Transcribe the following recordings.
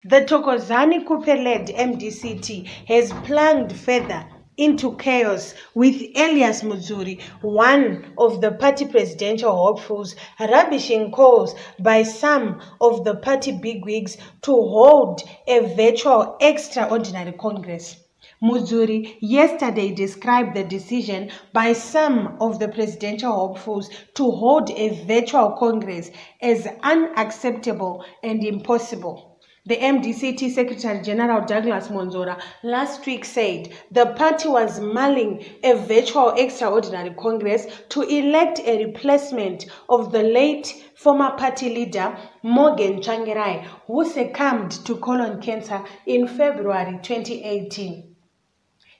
The Thokozani Khupe-led MDCT has plunged further into chaos, with Elias Mudzuri, one of the party presidential hopefuls, rubbishing calls by some of the party bigwigs to hold a virtual extraordinary Congress. Mudzuri yesterday described the decision by some of the presidential hopefuls to hold a virtual Congress as unacceptable and impossible. The MDCT Secretary General Douglas Monzora last week said the party was mulling a virtual extraordinary Congress to elect a replacement of the late former party leader Morgan Tsvangirai, who succumbed to colon cancer in February 2018.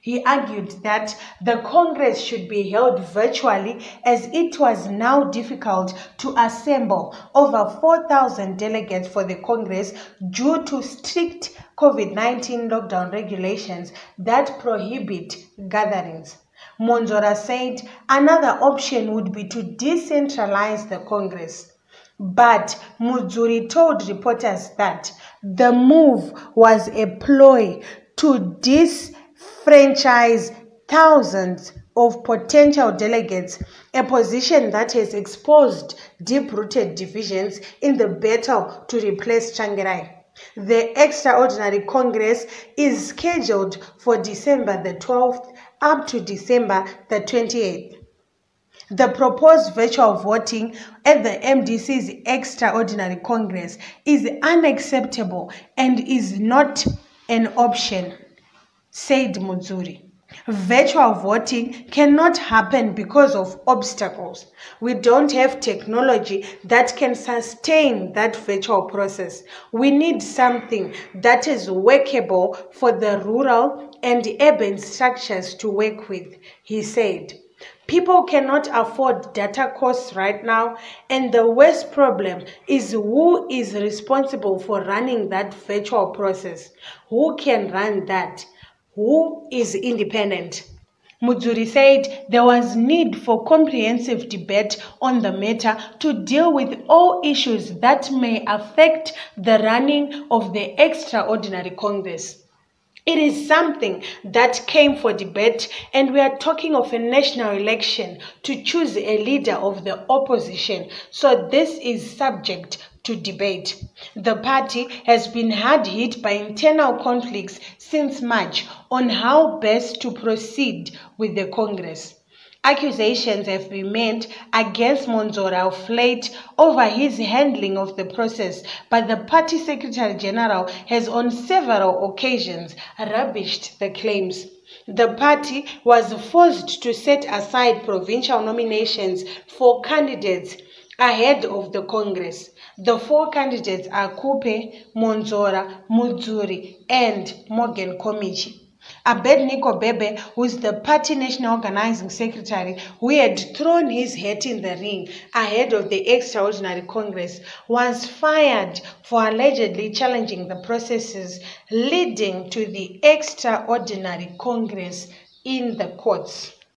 He argued that the Congress should be held virtually as it was now difficult to assemble over 4,000 delegates for the Congress due to strict COVID-19 lockdown regulations that prohibit gatherings. Monzora said another option would be to decentralize the Congress. But Mudzuri told reporters that the move was a ploy to disfranchise thousands of potential delegates, a position that has exposed deep-rooted divisions in the battle to replace Tsvangirai. The Extraordinary Congress is scheduled for December the 12th up to December the 28th. The proposed virtual voting at the MDC's Extraordinary Congress is unacceptable and is not an option, said Mudzuri. Virtual voting cannot happen because of obstacles. We don't have technology that can sustain that virtual process. We need something that is workable for the rural and urban structures to work with, he said. People cannot afford data costs right now, and the worst problem is who is responsible for running that virtual process. Who can run that? Who is independent? Mudzuri said there was need for comprehensive debate on the matter to deal with all issues that may affect the running of the Extraordinary Congress. It is something that came for debate, and we are talking of a national election to choose a leader of the opposition, so this is subject to debate. The party has been hard hit by internal conflicts since March on how best to proceed with the Congress. Accusations have been made against Monzora of late over his handling of the process, but the party Secretary General has on several occasions rubbished the claims. The party was forced to set aside provincial nominations for candidates ahead of the Congress. The four candidates are Khupe, Monzora, Mudzuri, and Morgan Komichi. Abednego Bebe, who is the party national organizing secretary, who had thrown his hat in the ring ahead of the Extraordinary Congress, was fired for allegedly challenging the processes leading to the Extraordinary Congress in the courts.